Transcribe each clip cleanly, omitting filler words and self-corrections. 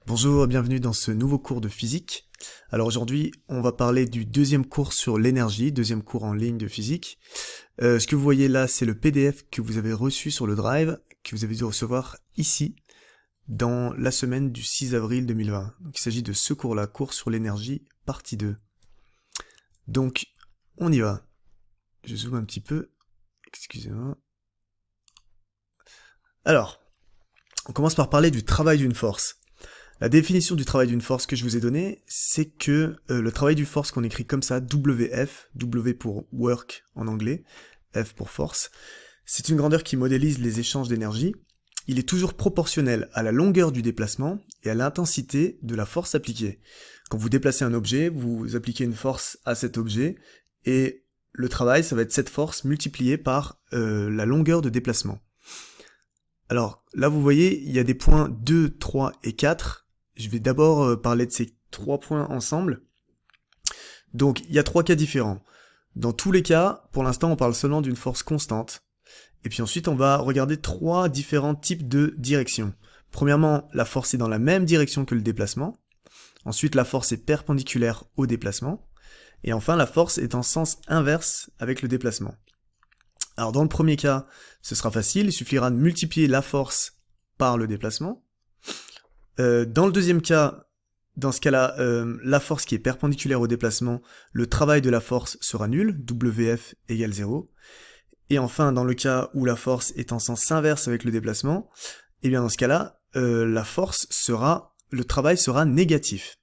Bonjour, bienvenue dans ce nouveau cours de physique. Alors aujourd'hui, on va parler du deuxième cours sur l'énergie, deuxième cours en ligne de physique. Ce que vous voyez là, c'est le PDF que vous avez reçu sur le Drive, que vous avez dû recevoir ici, dans la semaine du 6 avril 2020. Donc il s'agit de ce cours-là, cours sur l'énergie, partie 2. Donc, on y va. Je zoome un petit peu. Excusez-moi. Alors, on commence par parler du travail d'une force. La définition du travail d'une force que je vous ai donnée, c'est que le travail d'une force qu'on écrit comme ça, WF, W pour work en anglais, F pour force, c'est une grandeur qui modélise les échanges d'énergie. Il est toujours proportionnel à la longueur du déplacement et à l'intensité de la force appliquée. Quand vous déplacez un objet, vous appliquez une force à cet objet et le travail, ça va être cette force multipliée par la longueur de déplacement. Alors là, vous voyez, il y a des points 2, 3 et 4. Je vais d'abord parler de ces 3 points ensemble. Donc, il y a 3 cas différents. Dans tous les cas, pour l'instant, on parle seulement d'une force constante. Et puis ensuite, on va regarder 3 différents types de directions. Premièrement, la force est dans la même direction que le déplacement. Ensuite, la force est perpendiculaire au déplacement. Et enfin, la force est en sens inverse avec le déplacement. Alors dans le premier cas, ce sera facile, il suffira de multiplier la force par le déplacement. Dans le deuxième cas, dans ce cas-là, la force qui est perpendiculaire au déplacement, le travail de la force sera nul, WF égale 0. Et enfin, dans le cas où la force est en sens inverse avec le déplacement, et bien dans ce cas-là, le travail sera négatif,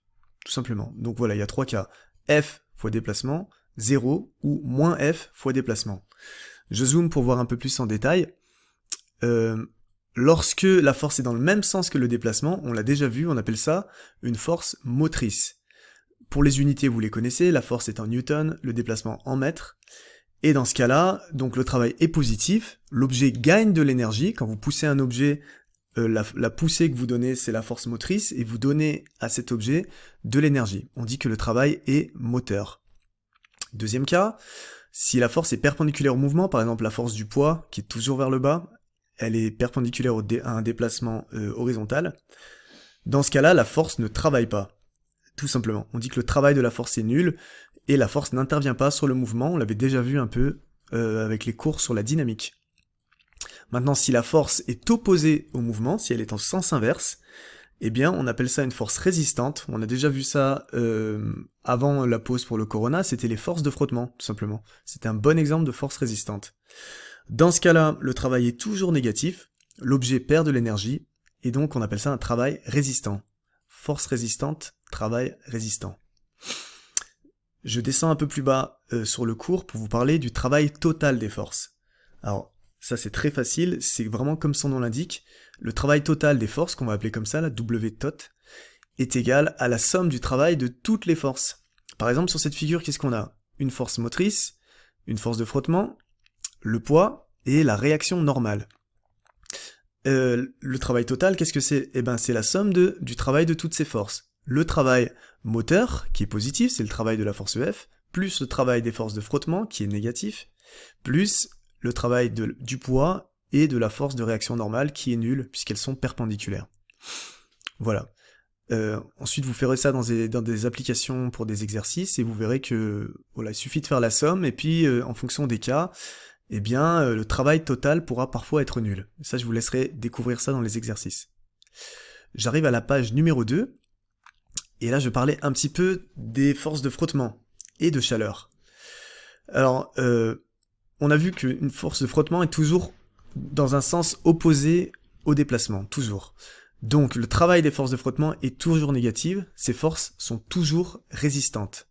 tout simplement. Donc voilà, il y a 3 cas. F fois déplacement, 0 ou moins F fois déplacement. Je zoome pour voir un peu plus en détail. Lorsque la force est dans le même sens que le déplacement, on l'a déjà vu, on appelle ça une force motrice. Pour les unités, vous les connaissez, la force est en newton, le déplacement en mètres. Et dans ce cas-là, donc le travail est positif, l'objet gagne de l'énergie. Quand vous poussez un objet, la poussée que vous donnez, c'est la force motrice, et vous donnez à cet objet de l'énergie. On dit que le travail est moteur. Deuxième cas, si la force est perpendiculaire au mouvement, par exemple la force du poids, qui est toujours vers le bas, elle est perpendiculaire à un déplacement horizontal, dans ce cas-là, la force ne travaille pas, tout simplement. On dit que le travail de la force est nul, et la force n'intervient pas sur le mouvement, on l'avait déjà vu un peu avec les cours sur la dynamique. Maintenant, si la force est opposée au mouvement, si elle est en sens inverse, eh bien, on appelle ça une force résistante. On a déjà vu ça avant la pause pour le corona, c'était les forces de frottement, tout simplement. C'était un bon exemple de force résistante. Dans ce cas-là, le travail est toujours négatif, l'objet perd de l'énergie, et donc on appelle ça un travail résistant. Force résistante, travail résistant. Je descends un peu plus bas sur le cours pour vous parler du travail total des forces. Alors, ça c'est très facile, c'est vraiment comme son nom l'indique, le travail total des forces, qu'on va appeler comme ça, la W-tot, est égal à la somme du travail de toutes les forces. Par exemple, sur cette figure, qu'est-ce qu'on a? Une force motrice, une force de frottement, le poids et la réaction normale. Le travail total, qu'est-ce que c'est? Eh ben, c'est la somme du travail de toutes ces forces. Le travail moteur, qui est positif, c'est le travail de la force F, plus le travail des forces de frottement, qui est négatif, plus le travail du poids et de la force de réaction normale, qui est nulle, puisqu'elles sont perpendiculaires. Voilà. Ensuite, vous ferez ça dans des applications pour des exercices, et vous verrez que voilà, il suffit de faire la somme, et puis en fonction des cas, eh bien, le travail total pourra parfois être nul. Ça, je vous laisserai découvrir ça dans les exercices. J'arrive à la page numéro 2, et là, je parlais un petit peu des forces de frottement et de chaleur. Alors, on a vu qu'une force de frottement est toujours dans un sens opposé au déplacement, toujours. Donc, le travail des forces de frottement est toujours négatif, ces forces sont toujours résistantes.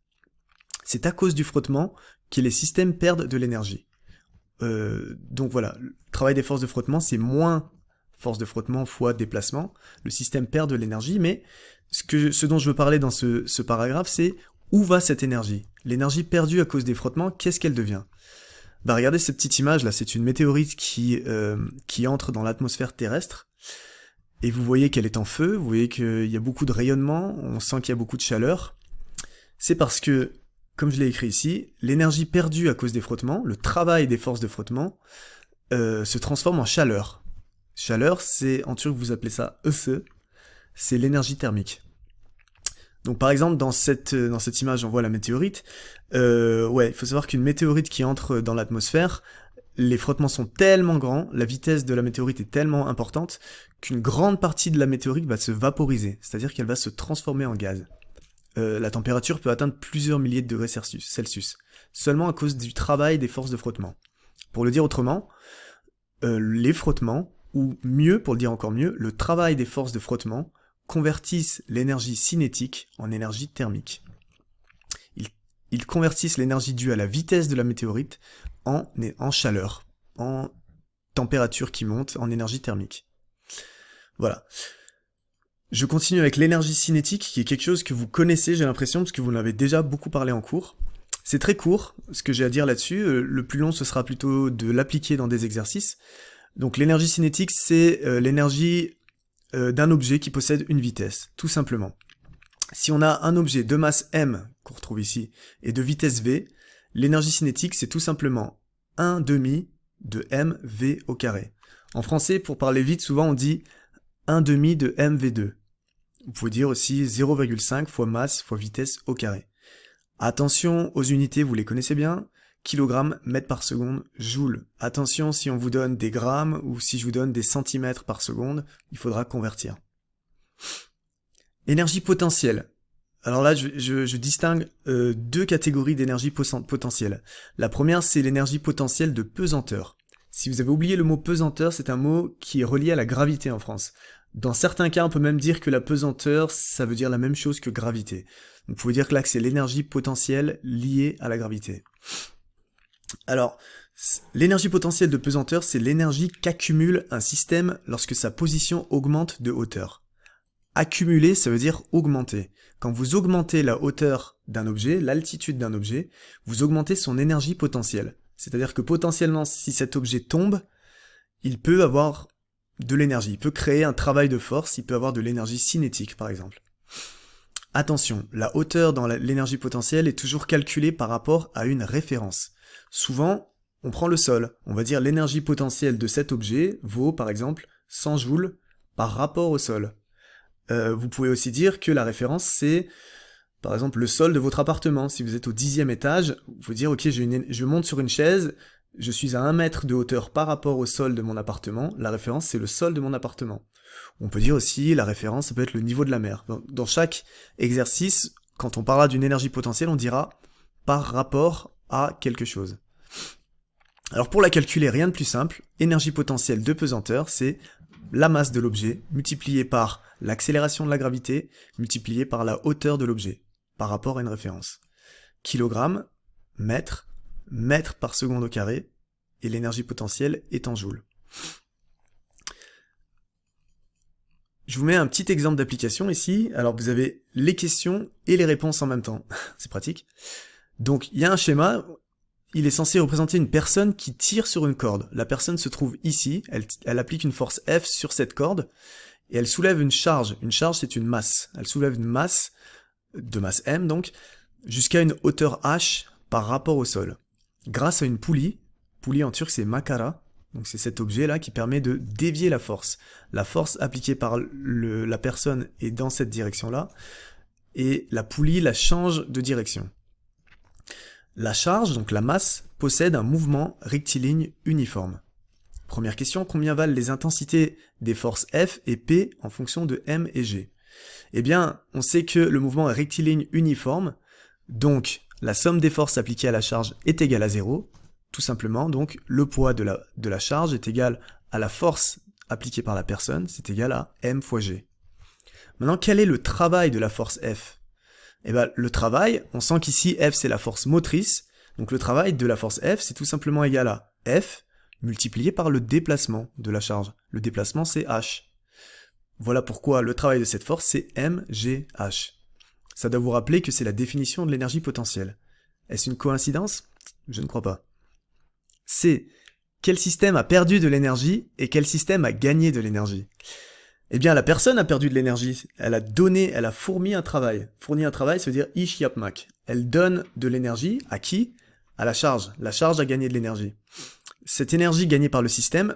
C'est à cause du frottement que les systèmes perdent de l'énergie. Donc voilà, le travail des forces de frottement, c'est moins force de frottement fois déplacement. Le système perd de l'énergie, mais ce dont je veux parler dans ce paragraphe, c'est où va cette énergie? L'énergie perdue à cause des frottements, qu'est-ce qu'elle devient? Bah regardez cette petite image là, c'est une météorite qui entre dans l'atmosphère terrestre, et vous voyez qu'elle est en feu, vous voyez qu'il y a beaucoup de rayonnement, on sent qu'il y a beaucoup de chaleur. C'est parce que, comme je l'ai écrit ici, l'énergie perdue à cause des frottements, le travail des forces de frottement, se transforme en chaleur. Chaleur, c'est en turc vous appelez ça ısı. c'est l'énergie thermique. Donc par exemple, dans cette image, on voit la météorite. Il faut savoir qu'une météorite qui entre dans l'atmosphère, les frottements sont tellement grands, la vitesse de la météorite est tellement importante, qu'une grande partie de la météorite va se vaporiser, c'est-à-dire qu'elle va se transformer en gaz. La température peut atteindre plusieurs milliers de degrés Celsius, seulement à cause du travail des forces de frottement. Pour le dire autrement, les frottements, ou mieux, pour le dire encore mieux, le travail des forces de frottement convertissent l'énergie cinétique en énergie thermique. Ils convertissent l'énergie due à la vitesse de la météorite en chaleur, en température qui monte, en énergie thermique. Voilà. Je continue avec l'énergie cinétique, qui est quelque chose que vous connaissez, j'ai l'impression, parce que vous en avez déjà beaucoup parlé en cours. C'est très court, ce que j'ai à dire là-dessus. Le plus long, ce sera plutôt de l'appliquer dans des exercices. Donc l'énergie cinétique, c'est l'énergie d'un objet qui possède une vitesse, tout simplement. Si on a un objet de masse m, qu'on retrouve ici, et de vitesse v, l'énergie cinétique, c'est tout simplement 1/2 de mv au carré. En français, pour parler vite, souvent on dit 1/2 de mv2. Vous pouvez dire aussi 0,5 fois masse fois vitesse au carré. Attention aux unités, vous les connaissez bien, kilogrammes, mètres par seconde, joule. Attention, si on vous donne des grammes ou si je vous donne des centimètres par seconde, il faudra convertir. Énergie potentielle. Alors là, je distingue deux catégories d'énergie potentielle. La première, c'est l'énergie potentielle de pesanteur. Si vous avez oublié le mot pesanteur, c'est un mot qui est relié à la gravité en France. Dans certains cas, on peut même dire que la pesanteur, ça veut dire la même chose que gravité. Donc vous pouvez dire que là, que c'est l'énergie potentielle liée à la gravité. Alors, l'énergie potentielle de pesanteur, c'est l'énergie qu'accumule un système lorsque sa position augmente de hauteur. Accumuler, ça veut dire augmenter. Quand vous augmentez la hauteur d'un objet, l'altitude d'un objet, vous augmentez son énergie potentielle. C'est-à-dire que potentiellement, si cet objet tombe, il peut avoir de l'énergie. Il peut créer un travail de force, il peut avoir de l'énergie cinétique, par exemple. Attention, la hauteur dans l'énergie potentielle est toujours calculée par rapport à une référence. Souvent, on prend le sol. On va dire l'énergie potentielle de cet objet vaut, par exemple, 100 joules par rapport au sol. Vous pouvez aussi dire que la référence, c'est, par exemple, le sol de votre appartement. Si vous êtes au 10e étage, vous pouvez dire, ok, je monte sur une chaise, je suis à 1 mètre de hauteur par rapport au sol de mon appartement. La référence, c'est le sol de mon appartement. On peut dire aussi, la référence, ça peut être le niveau de la mer. Dans chaque exercice, quand on parlera d'une énergie potentielle, on dira par rapport à quelque chose. Alors pour la calculer, rien de plus simple, énergie potentielle de pesanteur, c'est la masse de l'objet multipliée par l'accélération de la gravité multipliée par la hauteur de l'objet, par rapport à une référence. Kilogramme, mètre, mètre par seconde au carré, et l'énergie potentielle est en joules. Je vous mets un petit exemple d'application ici. Alors vous avez les questions et les réponses en même temps. C'est pratique. Donc il y a un schéma, il est censé représenter une personne qui tire sur une corde. La personne se trouve ici, elle applique une force F sur cette corde, et elle soulève une charge. Une charge, c'est une masse. Elle soulève une masse, de masse M donc, jusqu'à une hauteur H par rapport au sol. Grâce à une poulie en turc c'est makara, donc c'est cet objet-là qui permet de dévier la force. La force appliquée par la personne est dans cette direction-là, et la poulie la change de direction. La charge, donc la masse, possède un mouvement rectiligne uniforme. Première question, combien valent les intensités des forces F et P en fonction de M et G? Eh bien, on sait que le mouvement est rectiligne uniforme, donc la somme des forces appliquées à la charge est égale à 0, tout simplement, donc le poids de la charge est égal à la force appliquée par la personne, c'est égal à M fois G. Maintenant, quel est le travail de la force F? Eh bien, le travail, on sent qu'ici F c'est la force motrice, donc le travail de la force F c'est tout simplement égal à F multiplié par le déplacement de la charge. Le déplacement c'est H. Voilà pourquoi le travail de cette force c'est mgh. Ça doit vous rappeler que c'est la définition de l'énergie potentielle. Est-ce une coïncidence? Je ne crois pas. C'est quel système a perdu de l'énergie et quel système a gagné de l'énergie? Eh bien, la personne a perdu de l'énergie. Elle a fourni un travail. Fourni un travail, ça veut dire ish yapmak. Elle donne de l'énergie à qui? À la charge. La charge a gagné de l'énergie. Cette énergie gagnée par le système,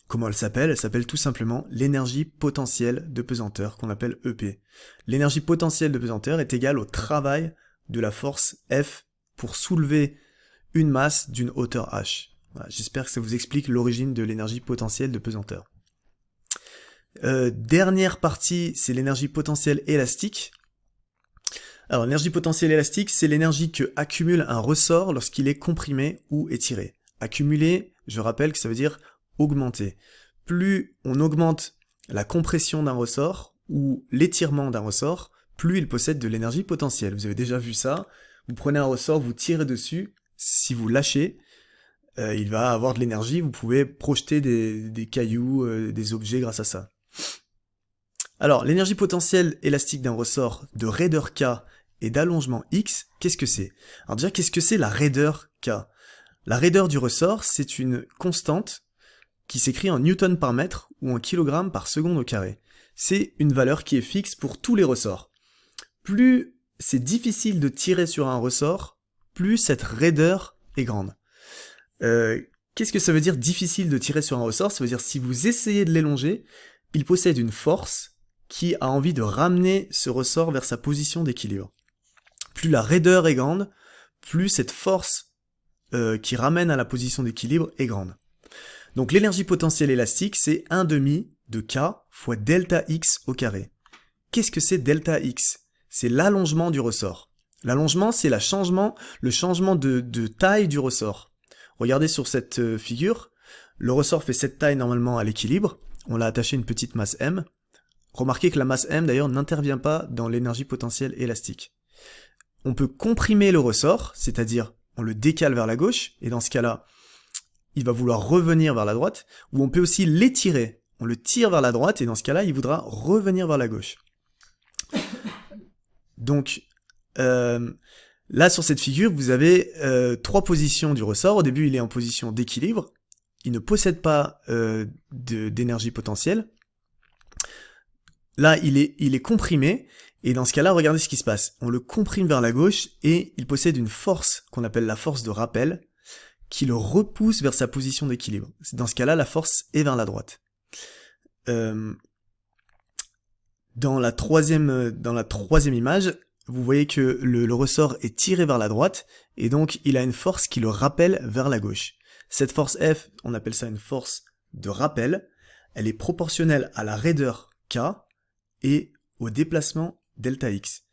Comment elle s'appelle? Elle s'appelle tout simplement l'énergie potentielle de pesanteur, qu'on appelle EP. L'énergie potentielle de pesanteur est égale au travail de la force F pour soulever une masse d'une hauteur h. Voilà, j'espère que ça vous explique l'origine de l'énergie potentielle de pesanteur. Dernière partie, c'est l'énergie potentielle élastique. Alors, l'énergie potentielle élastique, c'est l'énergie que accumule un ressort lorsqu'il est comprimé ou étiré. Accumuler, je rappelle que ça veut dire augmenter. Plus on augmente la compression d'un ressort ou l'étirement d'un ressort, plus il possède de l'énergie potentielle. Vous avez déjà vu ça. Vous prenez un ressort, vous tirez dessus. Si vous lâchez, il va avoir de l'énergie. Vous pouvez projeter des cailloux, des objets grâce à ça. Alors, l'énergie potentielle élastique d'un ressort de raideur K et d'allongement X, qu'est-ce que c'est? Alors déjà, qu'est-ce que c'est la raideur K? La raideur du ressort, c'est une constante qui s'écrit en newton par mètre ou en kilogramme par seconde au carré. C'est une valeur qui est fixe pour tous les ressorts. Plus c'est difficile de tirer sur un ressort, plus cette raideur est grande. Qu'est-ce que ça veut dire difficile de tirer sur un ressort? Ça veut dire si vous essayez de l'élonger, il possède une force qui a envie de ramener ce ressort vers sa position d'équilibre. Plus la raideur est grande, plus cette force qui ramène à la position d'équilibre est grande. Donc l'énergie potentielle élastique, c'est 1/2 de K fois delta X au carré. Qu'est-ce que c'est delta X? C'est l'allongement du ressort. L'allongement, c'est le changement de taille du ressort. Regardez sur cette figure, le ressort fait cette taille normalement à l'équilibre, on l'a attaché une petite masse M. Remarquez que la masse M d'ailleurs n'intervient pas dans l'énergie potentielle élastique. On peut comprimer le ressort, c'est-à-dire on le décale vers la gauche, et dans ce cas-là, il va vouloir revenir vers la droite, ou on peut aussi l'étirer, on le tire vers la droite, et dans ce cas-là, il voudra revenir vers la gauche. Donc, là sur cette figure, vous avez 3 positions du ressort. Au début, il est en position d'équilibre, il ne possède pas d'énergie potentielle. Là, il est comprimé, et dans ce cas-là, regardez ce qui se passe. On le comprime vers la gauche, et il possède une force qu'on appelle la force de rappel, qui le repousse vers sa position d'équilibre. Dans ce cas-là, la force est vers la droite. Dans la troisième image, vous voyez que le ressort est tiré vers la droite, et donc il a une force qui le rappelle vers la gauche. Cette force F, on appelle ça une force de rappel, elle est proportionnelle à la raideur K, et au déplacement delta X.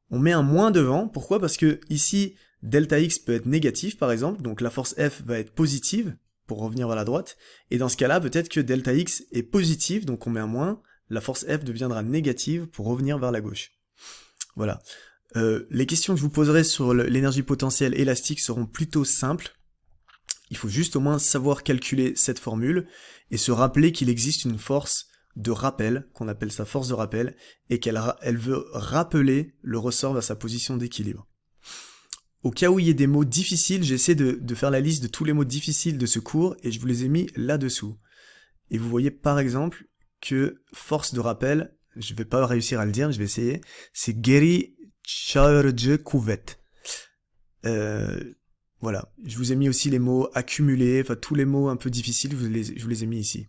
On met un moins devant, pourquoi? Parce que ici, delta X peut être négatif par exemple, donc la force F va être positive pour revenir vers la droite, et dans ce cas-là, peut-être que delta X est positif, donc on met un moins, la force F deviendra négative pour revenir vers la gauche. Voilà. Les questions que je vous poserai sur l'énergie potentielle élastique seront plutôt simples. Il faut juste au moins savoir calculer cette formule, et se rappeler qu'il existe une force de rappel, qu'on appelle sa force de rappel, et qu'elle veut rappeler le ressort vers sa position d'équilibre. Au cas où il y ait des mots difficiles, j'essaie de faire la liste de tous les mots difficiles de ce cours, et je vous les ai mis là-dessous. Et vous voyez par exemple que force de rappel, je vais pas réussir à le dire, mais je vais essayer, c'est Geri Charge Couvet. Voilà, je vous ai mis aussi les mots accumulés, enfin tous les mots un peu difficiles, je vous les ai mis ici.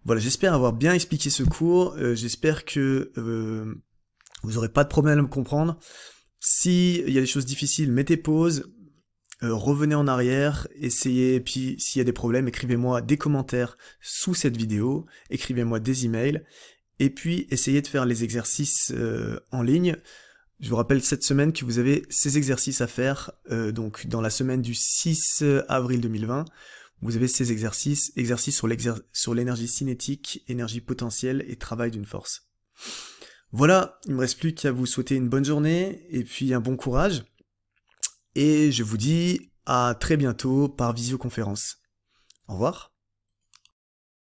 Voilà, j'espère avoir bien expliqué ce cours, j'espère que vous n'aurez pas de problème à me comprendre. S'il y a des choses difficiles, mettez pause, revenez en arrière, essayez, et puis s'il y a des problèmes, écrivez-moi des commentaires sous cette vidéo, écrivez-moi des emails, et puis essayez de faire les exercices en ligne. Je vous rappelle cette semaine que vous avez ces exercices à faire, donc dans la semaine du 6 avril 2020, vous avez ces exercices sur l'énergie cinétique, énergie potentielle et travail d'une force. Voilà, il me reste plus qu'à vous souhaiter une bonne journée et puis un bon courage. Et je vous dis à très bientôt par visioconférence. Au revoir.